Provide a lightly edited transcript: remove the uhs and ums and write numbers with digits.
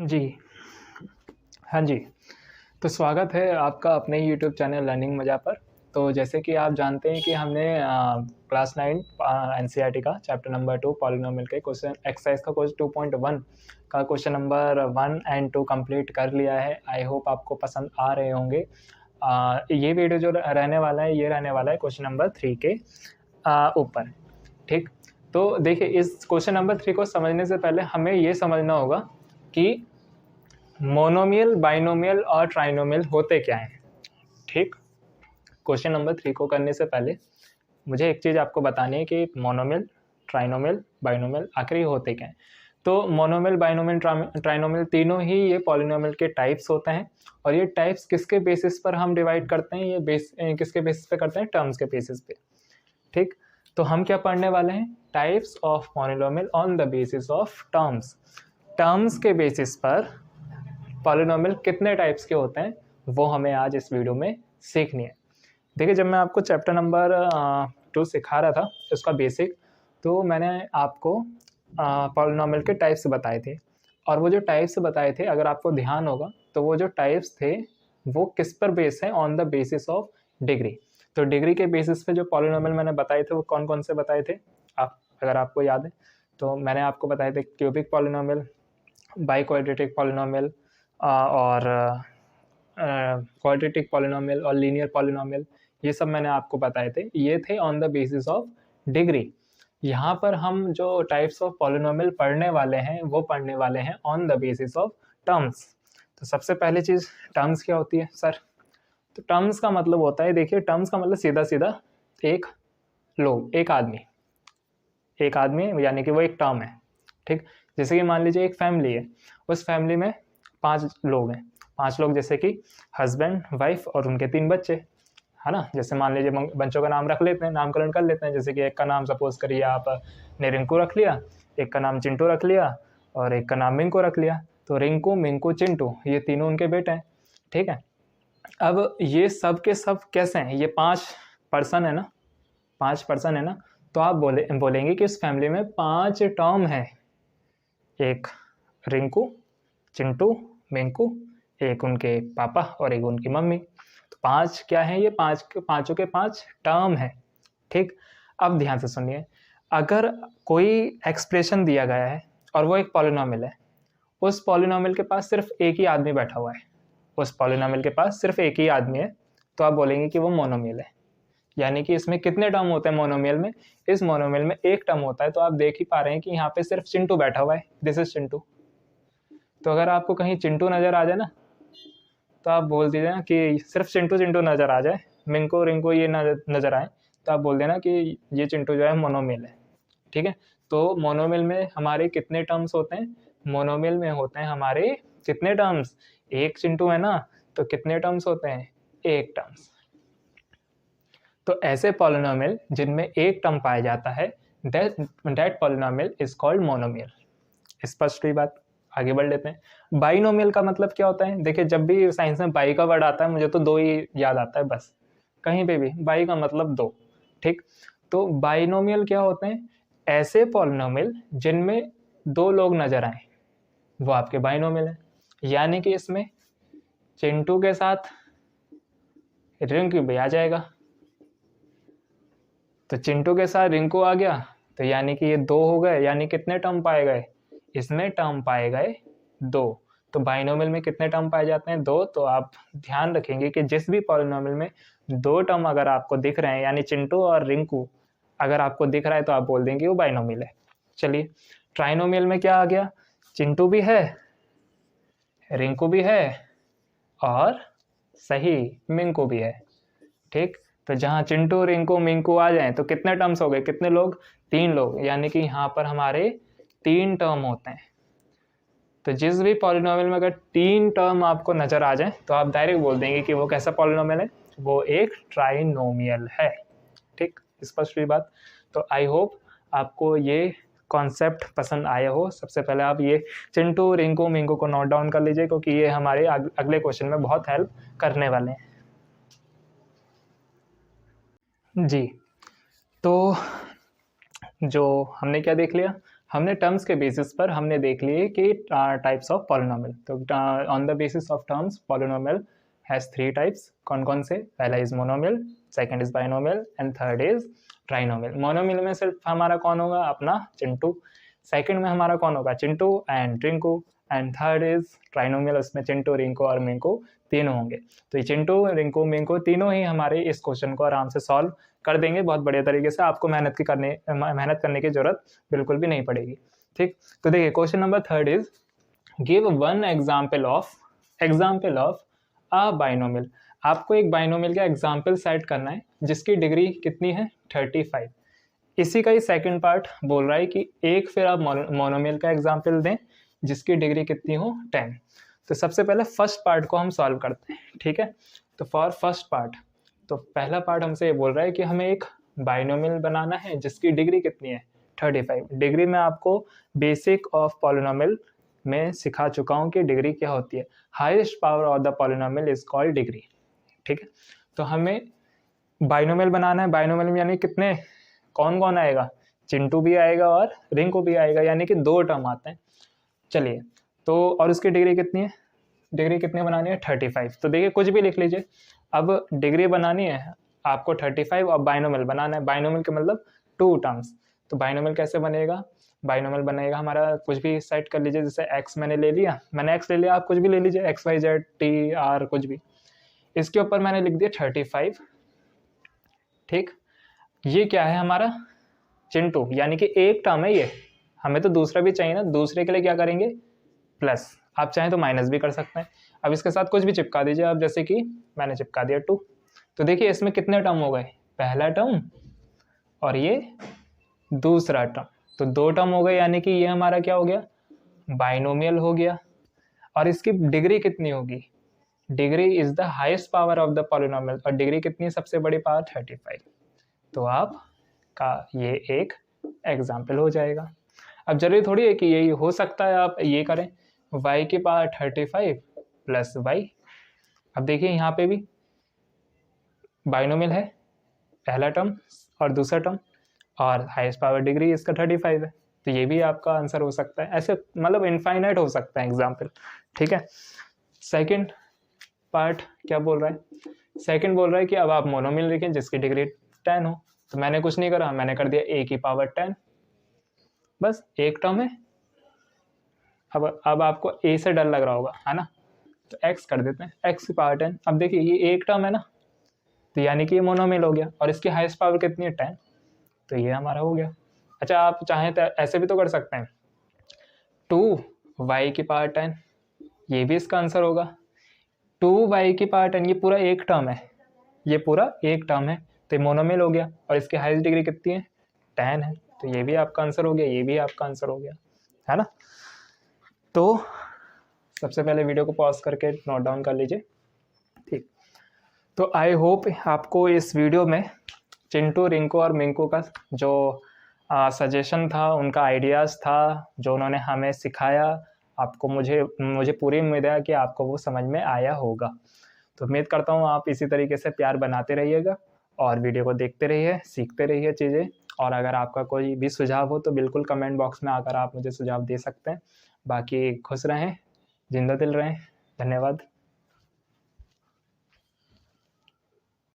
जी, हाँ जी। तो स्वागत है आपका अपने ही यूट्यूब चैनल लर्निंग मज़ा पर। तो जैसे कि आप जानते हैं कि हमने क्लास 9 एनसीईआरटी का चैप्टर नंबर 2 पॉलिनोमियल के क्वेश्चन एक्सरसाइज का क्वेश्चन 2.1 का क्वेश्चन नंबर 1 एंड 2 कंप्लीट कर लिया है। आई होप आपको पसंद आ रहे होंगे। ये वीडियो जो रहने वाला है, ये रहने वाला है क्वेश्चन नंबर 3 के ऊपर, ठीक। तो देखिए, इस क्वेश्चन नंबर 3 को समझने से पहले हमें ये समझना होगा कि मोनोमियल, बाइनोमियल और ट्राइनोमियल होते क्या हैं, ठीक। क्वेश्चन नंबर 3 को करने से पहले मुझे एक चीज़ आपको बतानी है कि मोनोमियल, ट्राइनोमियल, बाइनोमियल आखिर होते क्या हैं। तो मोनोमियल, बाइनोमियल, ट्राइनोमियल तीनों ही ये पॉलिनोमियल के टाइप्स होते हैं। और ये टाइप्स किसके बेसिस पर हम डिवाइड करते हैं, ये किसके बेसिस पे करते हैं, टर्म्स के बेसिस पे, ठीक। तो हम क्या पढ़ने वाले हैं, types of polynomial on the basis of terms. Terms के बेसिस पर पॉलिनोमियल कितने टाइप्स के होते हैं वो हमें आज इस वीडियो में सीखनी है। देखिए, जब मैं आपको चैप्टर नंबर 2 सिखा रहा था उसका बेसिक, तो मैंने आपको पॉलिनोमियल के टाइप्स बताए थे। और वो जो टाइप्स बताए थे, अगर आपको ध्यान होगा तो वो जो टाइप्स थे वो किस पर बेस है, on the basis of degree. तो डिग्री के बेसिस पे जो पॉलिनोमियल मैंने बताए थे वो कौन कौन से बताए थे, अगर आपको याद है तो मैंने आपको बताए थे cubic polynomial, by quadratic polynomial और क्वाड्रेटिक पॉलिनोमियल और लीनियर पॉलिनोमियल। ये सब मैंने आपको बताए थे, ये थे on the basis of degree. यहाँ पर हम जो टाइप्स ऑफ पॉलिनोमियल पढ़ने वाले हैं वो पढ़ने वाले हैं on the basis of terms. तो सबसे पहली चीज़, टर्म्स क्या होती है सर? तो टर्म्स का मतलब होता है, देखिए टर्म्स का मतलब सीधा सीधा एक लोग, एक आदमी यानी कि वो एक टर्म है, ठीक। जैसे कि मान लीजिए एक फैमिली है, उस फैमिली में 5 लोग हैं, 5 लोग जैसे कि हस्बैंड, वाइफ और उनके 3 बच्चे, है ना। जैसे मान लीजिए बच्चों का नाम रख लेते हैं, नामकरण कर लेते हैं। जैसे कि एक का नाम सपोज करिए आपने रिंकू रख लिया, एक का नाम चिंटू रख लिया और एक का नाम मिंकू रख लिया। तो रिंकू, मिंकू, चिंटू ये तीनों उनके बेटे हैं, ठीक है। अब ये सब के सब कैसे हैं, ये 5 पर्सन है ना, 5 पर्सन है ना। तो आप बोलेंगे कि इस फैमिली में 5 टर्म है, एक रिंकू, चिंटू, मिंकू, एक उनके पापा और एक उनकी मम्मी। तो 5 क्या है, ये पाँचों के 5 टर्म है, ठीक। अब ध्यान से सुनिए, अगर कोई एक्सप्रेशन दिया गया है और वो एक पॉलिनोमियल है, उस पॉलिनोमियल के पास सिर्फ एक ही आदमी बैठा हुआ है, उस पॉलिनोमियल के पास सिर्फ एक ही आदमी है, तो आप बोलेंगे कि वो मोनोमियल है। यानी कि इसमें कितने टर्म होते हैं मोनोमियल में? इस मोनोमियल में एक टर्म होता है। तो आप देख ही पा रहे हैं कि यहाँ पे सिर्फ चिंटू बैठा हुआ है, दिस इज चिंटू। तो अगर आपको कहीं चिंटू नज़र आ जाए ना, तो आप बोल दीजिए ना कि सिर्फ चिंटू चिंटू नज़र आ जाए, मिंको रिंको ये नज़र आए, तो आप बोल देना कि ये चिंटू जो है मोनोमियल है, ठीक है। तो मोनोमियल में हमारे कितने टर्म्स होते हैं? मोनोमियल में होते हैं हमारे कितने टर्म्स? एक चिंटू है ना, तो कितने टर्म्स होते हैं? एक टर्म्स। तो ऐसे पॉलिनोमियल जिनमें एक टर्म पाया जाता है, that polynomial is called monomial. स्पष्ट हुई बात? आगे बढ़ लेते हैं। बाइनोमियल का मतलब क्या होता है? देखिए, जब भी साइंस में बाई का वर्ड आता है मुझे तो 2 ही याद आता है बस, कहीं पे भी बाई का मतलब 2, ठीक। तो बाइनोमियल क्या होते हैं? ऐसे पॉलिनोमियल जिनमें 2 लोग नजर आए वो आपके बाइनोमियल है। यानी कि इसमें चिंटू के साथ रिंकू भी आ जाएगा, तो चिंटू के साथ रिंकू आ गया, तो यानी कि ये 2 हो गए। यानी कितने टर्म पाए गए? इसमें टर्म पाए गए 2। तो बाइनोमियल में कितने टर्म पाए जाते हैं? 2। तो आप ध्यान रखेंगे कि जिस भी पॉलिनोमियल में 2 टर्म अगर आपको दिख रहे हैं, यानी चिंटू और रिंकू अगर आपको दिख रहा है, तो आप बोल देंगे वो बाइनोमियल है। चलिए, ट्राइनोमियल में क्या आ गया? चिंटू भी है, रिंकू भी है और सही मिंकू भी है, ठीक। तो जहाँ चिंटू, रिंकू, मिंकू आ जाएं तो कितने टर्म्स हो गए? कितने लोग? 3 लोग। यानी कि यहाँ पर हमारे 3 टर्म होते हैं। तो जिस भी पॉलिनोमियल में अगर 3 टर्म आपको नजर आ जाए तो आप डायरेक्ट बोल देंगे कि वो कैसा पॉलिनोमियल है? वो एक ट्राइनोमियल है, ठीक। स्पष्ट हुई बात? तो आई होप आपको ये कॉन्सेप्ट पसंद आया हो। सबसे पहले आप ये चिंटू, रिंकू, मिंकू को नोट डाउन कर लीजिए, क्योंकि ये हमारे अगले क्वेश्चन में बहुत हेल्प करने वाले हैं। जी, तो जो हमने क्या देख लिया? हमने टर्म्स के बेसिस पर हमने देख लिए कि टाइप्स ऑफ पॉलिनोमियल। तो on the basis of terms polynomial has 3 types. कौन कौन से? पहला is monomial, second is binomial and third is trinomial. Monomial में सिर्फ हमारा कौन होगा? अपना चिंटू। सेकंड में हमारा कौन होगा? Chintu and Rinku. And third is trinomial, उसमें चिंटू, रिंकू और मिंकू तीनों होंगे। तो ये चिंटू, रिंकू, मिंकू तीनों ही हमारे इस क्वेश्चन को आराम से सॉल्व कर देंगे बहुत बढ़िया तरीके से। आपको मेहनत करने की जरूरत बिल्कुल भी नहीं पड़ेगी। ठीक, तो देखिए question number 3 is give one example of a binomial. आपको एक बाइनोमियल का एग्जाम्पल सेट करना है जिसकी डिग्री कितनी है? 35। इसी का ही सेकंड पार्ट बोल रहा है कि एक फिर आप मोनोमियल का एग्जाम्पल दें जिसकी डिग्री कितनी हो? 10। तो सबसे पहले फर्स्ट पार्ट को हम सॉल्व करते हैं। ठीक है, तो फॉर फर्स्ट पार्ट, तो पहला पार्ट हमसे ये बोल रहा है कि हमें एक बाइनोमियल बनाना है जिसकी डिग्री कितनी है? 35। डिग्री में आपको बेसिक ऑफ पॉलिनोमियल में सिखा चुका हूँ कि डिग्री क्या होती है। Highest power of the polynomial is called degree. ठीक है, तो हमें बाइनोमियल बनाना है। बाइनोमियल में यानी कितने, कौन कौन आएगा? चिंटू भी आएगा और रिंकू भी आएगा, यानी कि 2 टर्म आते हैं। चलिए, तो और उसकी डिग्री कितनी है? डिग्री कितनी बनानी है? 35। तो देखिए कुछ भी लिख लीजिए। अब डिग्री बनानी है आपको 35 और बाइनोमियल बनाना है। बाइनोमियल के मतलब 2 टर्म्स। तो बाइनोमियल कैसे बनेगा? बाइनोमियल बनेगा हमारा, कुछ भी सेट कर लीजिए। जैसे x मैंने ले लिया, x ले लिया, आप कुछ भी ले लीजिए, x y z t r कुछ भी। इसके ऊपर मैंने लिख दिया 35। ठीक, ये क्या है हमारा? चिंटू, यानी कि एक टर्म है ये। हमें तो दूसरा भी चाहिए ना, दूसरे के लिए क्या करेंगे? प्लस। आप चाहें तो माइनस भी कर सकते हैं। अब इसके साथ कुछ भी चिपका दीजिए आप, जैसे कि मैंने चिपका दिया 2। तो देखिए इसमें कितने टर्म हो गए? पहला टर्म और ये दूसरा टर्म, तो 2 टर्म हो गए, यानी कि ये हमारा क्या हो गया? बाइनोमियल हो गया। और इसकी डिग्री कितनी होगी? Degree is the highest power of the polynomial, और डिग्री कितनी है? सबसे बड़ी पावर 35। तो आप का ये एक एग्जाम्पल हो जाएगा। अब जरूरी थोड़ी है कि यही हो सकता है आप ये करें, y की पावर 35 प्लस y। अब देखिए यहाँ पे भी बाइनोमियल है, पहला टर्म और दूसरा टर्म, और हाईएस्ट पावर डिग्री इसका 35 है। तो ये भी आपका आंसर हो सकता है। ऐसे मतलब इनफाइनाइट हो सकता है एग्जाम्पल। ठीक है, सेकंड पार्ट क्या बोल रहा है? सेकंड बोल रहा है कि अब आप मोनोमियल लिखें जिसकी डिग्री 10 हो। तो मैंने कुछ नहीं करा, मैंने कर दिया a की पावर 10। बस एक टर्म है। अब आपको a से डर लग रहा होगा, है ना? तो x कर देते हैं, x की पावर 10। अब देखिए ये एक टर्म है ना, तो यानी कि ये मोनोमियल हो गया, और इसकी हाईएस्ट पावर कितनी है? 10। तो ये हमारा हो गया। अच्छा, आप चाहें तो ऐसे भी तो कर सकते हैं, 2y की पावर 10, ये भी इसका आंसर होगा। 2y की पावर 10, ये पूरा एक टर्म है, ये पूरा एक टर्म है, तो ये मोनोमियल हो गया, और इसकी हाईएस्ट डिग्री कितनी है? 10 है। तो ये भी आपका आंसर हो गया, ये भी आपका आंसर हो गया, है ना? तो सबसे पहले वीडियो को पॉज करके नोट डाउन कर लीजिए। ठीक, तो आई होप आपको इस वीडियो में चिंटू, रिंकू और मिंकू का जो सजेशन था, उनका आइडियाज़ था, जो उन्होंने हमें सिखाया, आपको मुझे पूरी उम्मीद है कि आपको वो समझ में आया होगा। तो उम्मीद करता हूँ आप इसी तरीके से प्यार बनाते रहिएगा और वीडियो को देखते रहिए, सीखते रहिए चीज़ें। और अगर आपका कोई भी सुझाव हो तो बिल्कुल कमेंट बॉक्स में आकर आप मुझे सुझाव दे सकते हैं। बाकी खुश रहें, जिंदा दिल रहें। धन्यवाद।